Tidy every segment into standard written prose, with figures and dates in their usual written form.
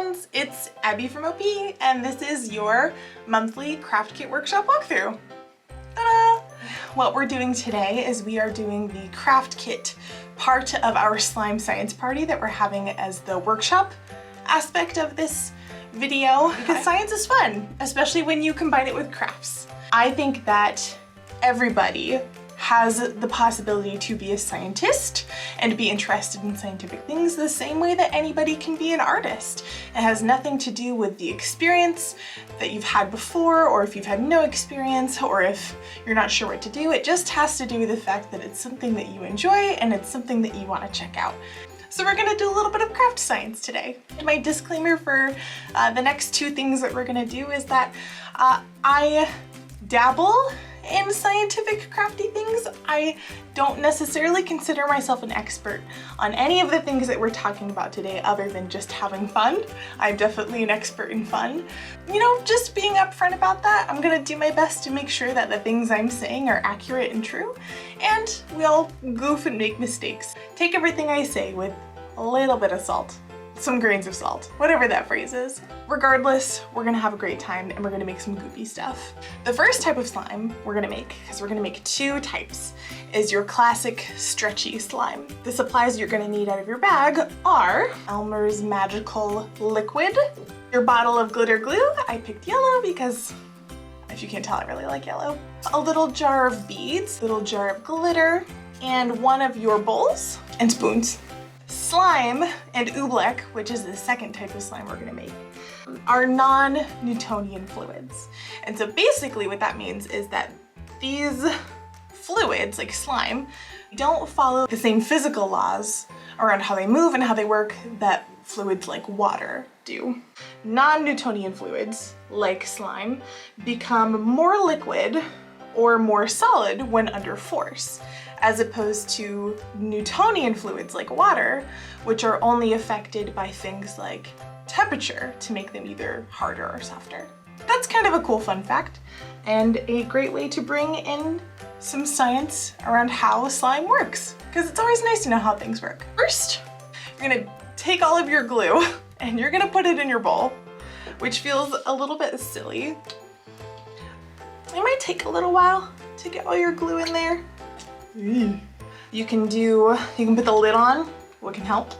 friends, it's Abby from OP, and this is your monthly craft kit workshop walkthrough. Ta-da! What we're doing today is we are doing the craft kit part of our slime science party that we're having as the workshop aspect of this video, because science is fun, especially when you combine it with crafts. I think that everybody has the possibility to be a scientist and be interested in scientific things the same way that anybody can be an artist. It has nothing to do with the experience that you've had before, or if you've had no experience, or if you're not sure what to do. It just has to do with the fact that it's something that you enjoy and it's something that you want to check out. So we're gonna do a little bit of craft science today. My disclaimer for the next two things that we're gonna do is that I dabble in scientific crafty things. I don't necessarily consider myself an expert on any of the things that we're talking about today other than just having fun. I'm definitely an expert in fun. You know, just being upfront about that, I'm gonna do my best to make sure that the things I'm saying are accurate and true, and we all goof and make mistakes. Take everything I say with a little bit of salt. Some grains of salt, whatever that phrase is. Regardless, we're gonna have a great time and we're gonna make some goopy stuff. The first type of slime we're gonna make, because we're gonna make two types, is your classic stretchy slime. The supplies you're gonna need out of your bag are Elmer's Magical Liquid, your bottle of glitter glue. I picked yellow because, if you can't tell, I really like yellow. A little jar of beads, a little jar of glitter, and one of your bowls and spoons. Slime and oobleck, which is the second type of slime we're gonna make, are non-Newtonian fluids. And so basically what that means is that these fluids, like slime, don't follow the same physical laws around how they move and how they work that fluids like water do. Non-Newtonian fluids, like slime, become more liquid or more solid when under force, as opposed to Newtonian fluids like water, which are only affected by things like temperature to make them either harder or softer. That's kind of a cool fun fact, and a great way to bring in some science around how slime works, because it's always nice to know how things work. First, you're gonna take all of your glue and you're gonna put it in your bowl, which feels a little bit silly. It might take a little while to get all your glue in there. You can put the lid on. What can help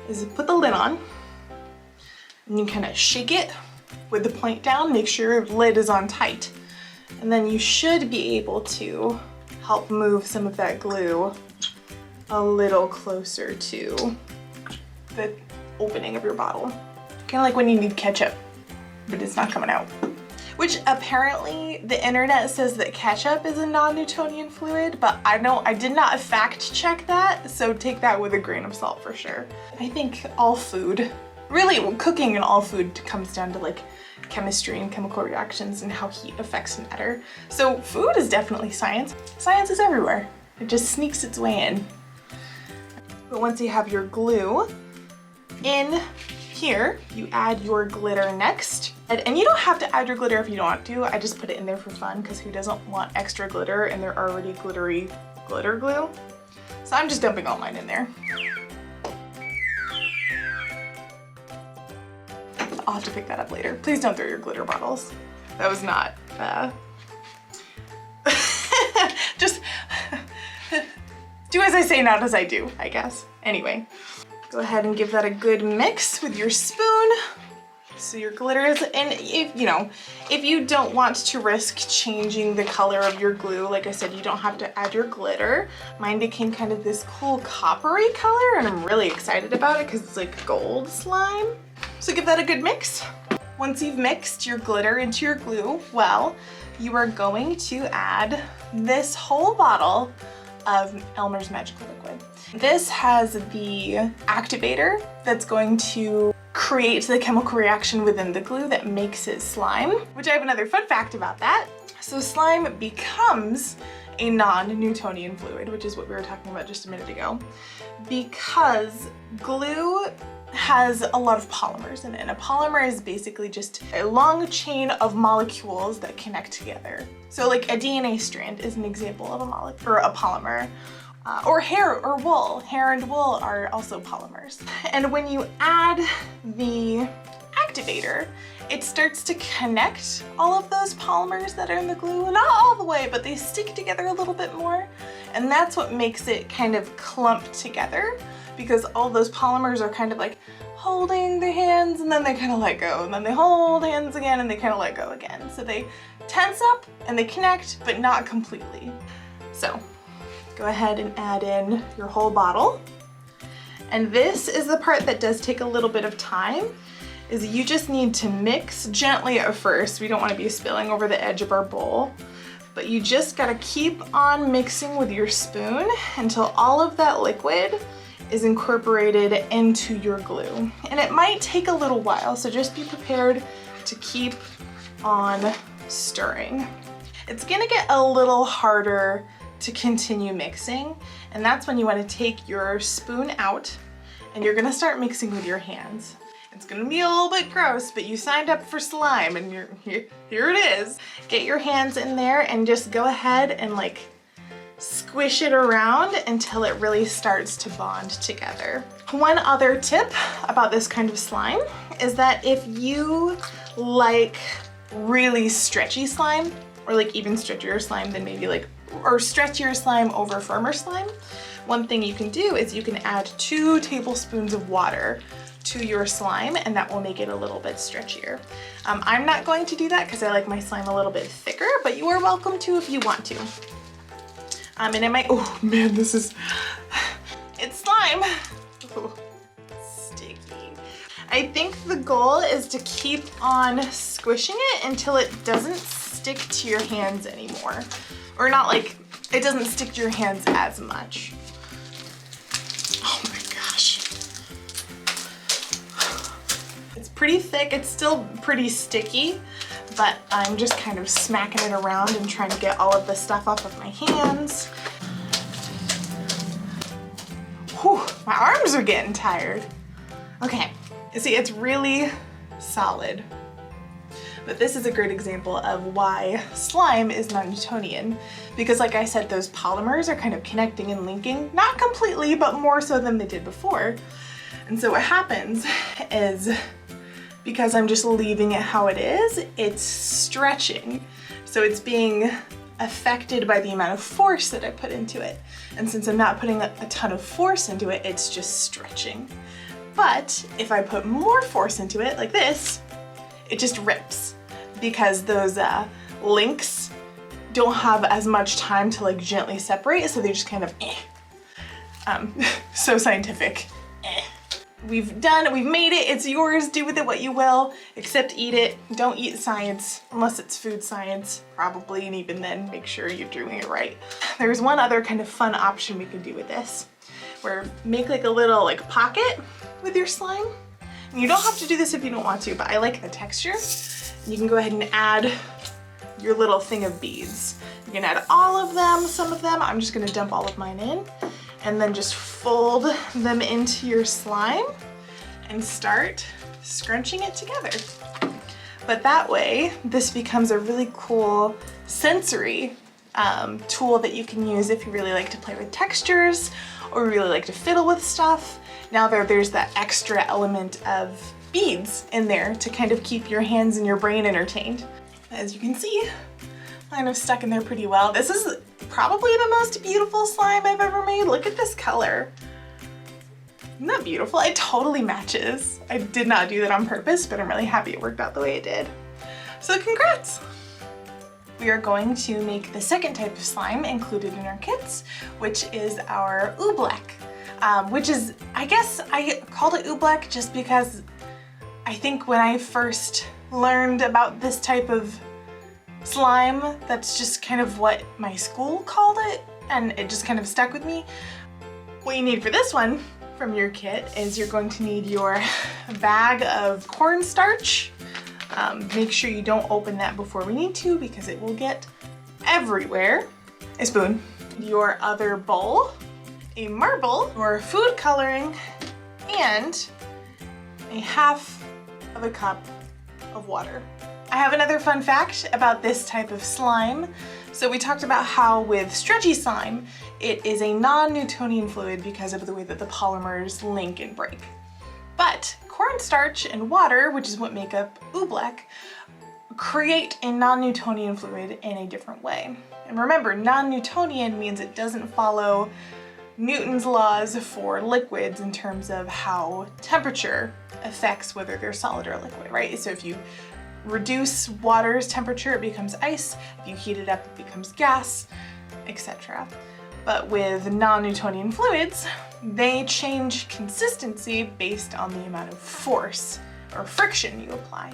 is put the lid on and you kind of shake it with the point down, make sure your lid is on tight. And then you should be able to help move some of that glue a little closer to the opening of your bottle. Kind of like when you need ketchup, but it's not coming out. Which apparently the internet says that ketchup is a non-Newtonian fluid, but I did not fact check that, so take that with a grain of salt for sure. I think all food, really cooking and all food comes down to like chemistry and chemical reactions and how heat affects matter. So food is definitely science. Science is everywhere. It just sneaks its way in. But once you have your glue in here, you add your glitter next. And you don't have to add your glitter if you don't want to. I just put it in there for fun, because who doesn't want extra glitter and they're already glittery glitter glue? So I'm just dumping all mine in there. I'll have to pick that up later. Please don't throw your glitter bottles. That was not, just do as I say, not as I do, I guess. Anyway, go ahead and give that a good mix with your spoon. So your glitter is, and if you don't want to risk changing the color of your glue, like I said, you don't have to add your glitter. Mine became kind of this cool coppery color, and I'm really excited about it because it's like gold slime. So give that a good mix. Once you've mixed your glitter into your glue, well, you are going to add this whole bottle of Elmer's Magical Liquid. This has the activator that's going to create the chemical reaction within the glue that makes it slime, which I have another fun fact about that. So slime becomes a non-Newtonian fluid, which is what we were talking about just a minute ago, because glue has a lot of polymers in it, and a polymer is basically just a long chain of molecules that connect together. So like a DNA strand is an example of a molecule or a polymer. Or hair or wool. Hair and wool are also polymers. And when you add the activator. It starts to connect all of those polymers that are in the glue, not all the way, but they stick together a little bit more. And that's what makes it kind of clump together, because all those polymers are kind of like holding the hands and then they kind of let go, and then they hold hands again and they kind of let go again. So they tense up and they connect, but not completely. So go ahead and add in your whole bottle. And this is the part that does take a little bit of time, is you just need to mix gently at first. We don't want to be spilling over the edge of our bowl, but you just gotta keep on mixing with your spoon until all of that liquid is incorporated into your glue. And it might take a little while, so just be prepared to keep on stirring. It's gonna get a little harder to continue mixing, and that's when you want to take your spoon out and you're gonna start mixing with your hands. It's gonna be a little bit gross, but you signed up for slime and here it is. Get your hands in there and just go ahead and like squish it around until it really starts to bond together. One other tip about this kind of slime is that if you like really stretchy slime, or like even stretchier slime than maybe like, or stretchier slime over firmer slime, one thing you can do is you can add 2 tablespoons of water to your slime, and that will make it a little bit stretchier. I'm not going to do that because I like my slime a little bit thicker, but you are welcome to if you want to. And it might, oh man, this is, it's slime. Ooh, sticky. I think the goal is to keep on squishing it until it doesn't stick to your hands anymore. Or not like, it doesn't stick to your hands as much. Oh my gosh. It's pretty thick, it's still pretty sticky, but I'm just kind of smacking it around and trying to get all of the stuff off of my hands. Whew, my arms are getting tired. Okay, you see, it's really solid. But this is a great example of why slime is non-Newtonian, because like I said, those polymers are kind of connecting and linking, not completely, but more so than they did before. And so what happens is, because I'm just leaving it how it is, it's stretching. So it's being affected by the amount of force that I put into it. And since I'm not putting a ton of force into it, it's just stretching. But if I put more force into it, like this, it just rips, because those links don't have as much time to like gently separate, so they just kind of so scientific. We've made it, it's yours, do with it what you will, except eat it. Don't eat science, unless it's food science, probably, and even then, make sure you're doing it right. There's one other kind of fun option we can do with this, where make like a little like pocket with your slime. And you don't have to do this if you don't want to, but I like the texture. You can go ahead and add your little thing of beads. You can add all of them, some of them. I'm just gonna dump all of mine in, and then just fold them into your slime and start scrunching it together. But that way, this becomes a really cool sensory tool that you can use if you really like to play with textures or really like to fiddle with stuff. Now there's that extra element of beads in there to kind of keep your hands and your brain entertained. As you can see, kind of stuck in there pretty well. This is probably the most beautiful slime I've ever made. Look at this color. Isn't that beautiful? It totally matches. I did not do that on purpose, but I'm really happy it worked out the way it did. So congrats! We are going to make the second type of slime included in our kits, which is our oobleck. Which is, I guess I called it oobleck just because I think when I first learned about this type of slime, that's just kind of what my school called it, and it just kind of stuck with me. What you need for this one from your kit is you're going to need your bag of cornstarch. Make sure you don't open that before we need to, because it will get everywhere. A spoon, your other bowl, a marble, your food coloring, and a half of a cup of water. I have another fun fact about this type of slime. So we talked about how with stretchy slime, it is a non-Newtonian fluid because of the way that the polymers link and break. But cornstarch and water, which is what make up oobleck, create a non-Newtonian fluid in a different way. And remember, non-Newtonian means it doesn't follow Newton's laws for liquids in terms of how temperature affects whether they're solid or liquid, right? So if you reduce water's temperature, it becomes ice. If you heat it up, it becomes gas, etc. But with non-Newtonian fluids, they change consistency based on the amount of force or friction you apply.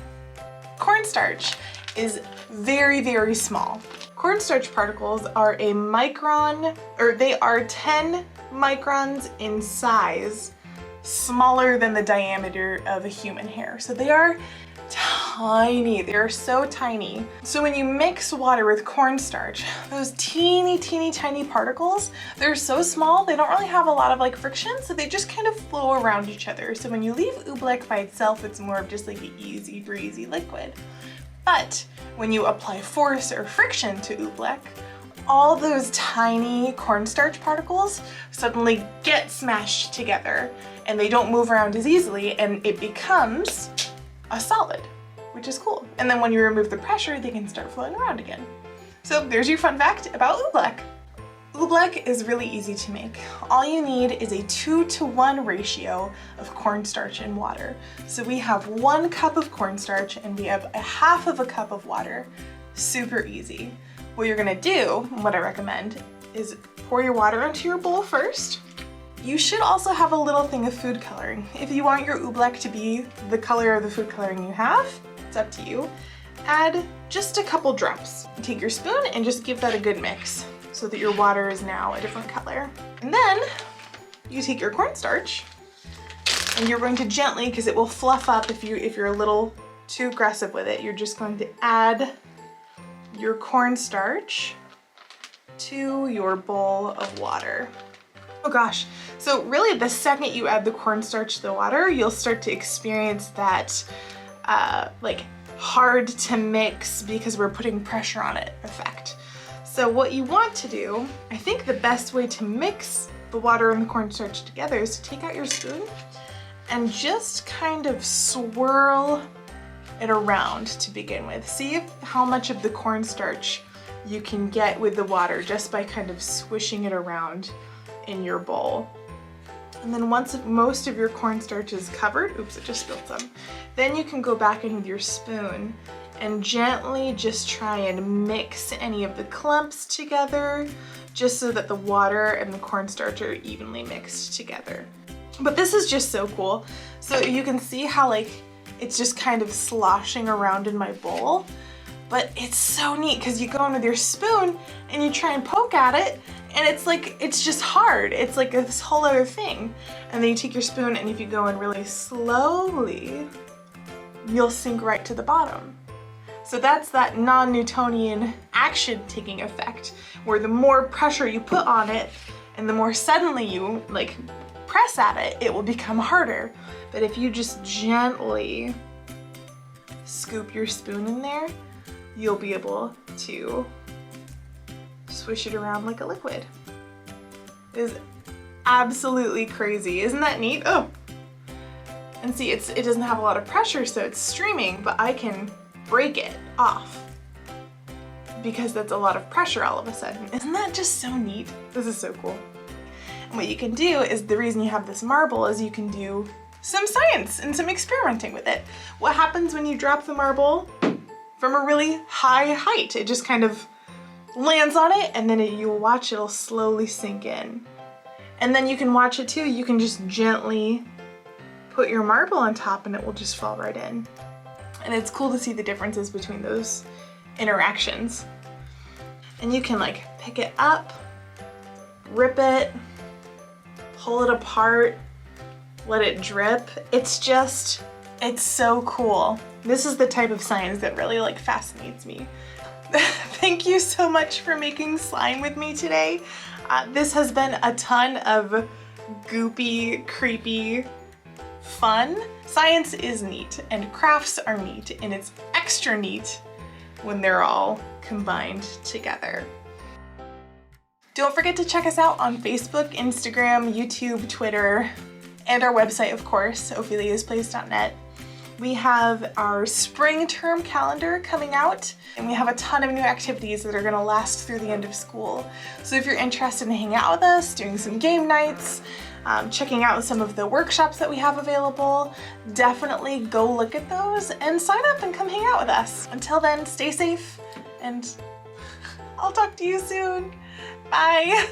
Cornstarch is very, very small. Cornstarch particles are a micron, or they are 10 microns in size, smaller than the diameter of a human hair. So they are tiny, they're so tiny. So when you mix water with cornstarch, those teeny, teeny, tiny particles, they're so small, they don't really have a lot of like friction, so they just kind of flow around each other. So when you leave oobleck by itself, it's more of just like an easy breezy liquid. But when you apply force or friction to oobleck, all those tiny cornstarch particles suddenly get smashed together and they don't move around as easily, and it becomes a solid, which is cool. And then when you remove the pressure, they can start flowing around again. So there's your fun fact about oobleck. Oobleck is really easy to make. All you need is a 2-to-1 ratio of cornstarch and water. So we have 1 cup of cornstarch and we have a half of a cup of water. Super easy. What you're gonna do, and what I recommend, is pour your water into your bowl first. You should also have a little thing of food coloring. If you want your oobleck to be the color of the food coloring you have, it's up to you. Add just a couple drops. Take your spoon and just give that a good mix so that your water is now a different color. And then you take your cornstarch and you're going to gently, because it will fluff up if you're a little too aggressive with it, you're just going to add your cornstarch to your bowl of water. Oh gosh, so really the second you add the cornstarch to the water, you'll start to experience that like hard to mix because we're putting pressure on it effect. So what you want to do, I think the best way to mix the water and the cornstarch together is to take out your spoon and just kind of swirl it around to begin with. See how much of the cornstarch you can get with the water just by kind of swishing it around in your bowl. And then once most of your cornstarch is covered, oops, it just spilled some, then you can go back in with your spoon and gently just try and mix any of the clumps together, just so that the water and the cornstarch are evenly mixed together. But this is just so cool. So you can see how like it's just kind of sloshing around in my bowl, but it's so neat because you go in with your spoon and you try and poke at it, and it's like, it's just hard. It's like this whole other thing. And then you take your spoon, and if you go in really slowly, you'll sink right to the bottom. So that's that non-Newtonian action taking effect, where the more pressure you put on it and the more suddenly you like press at it, it will become harder. But if you just gently scoop your spoon in there, you'll be able to swish it around like a liquid. It is absolutely crazy. Isn't that neat? Oh, and see, it doesn't have a lot of pressure, so it's streaming, but I can break it off because that's a lot of pressure all of a sudden. Isn't that just so neat? This is so cool. And what you can do is, the reason you have this marble is you can do some science and some experimenting with it. What happens when you drop the marble from a really high height? It just kind of lands on it, and then you'll watch it'll slowly sink in. And then you can watch it too. You can just gently put your marble on top and it will just fall right in. And it's cool to see the differences between those interactions. And you can like pick it up, rip it, pull it apart, let it drip. It's so cool. This is the type of science that really like fascinates me. Thank you so much for making slime with me today. This has been a ton of goopy, creepy fun. Science is neat and crafts are neat, and it's extra neat when they're all combined together. Don't forget to check us out on Facebook, Instagram, YouTube, Twitter, and our website, of course, opheliasplace.net. We have our spring term calendar coming out, and we have a ton of new activities that are going to last through the end of school. So if you're interested in hanging out with us, doing some game nights, checking out some of the workshops that we have available, definitely go look at those and sign up and come hang out with us. Until then, stay safe, and I'll talk to you soon. Bye.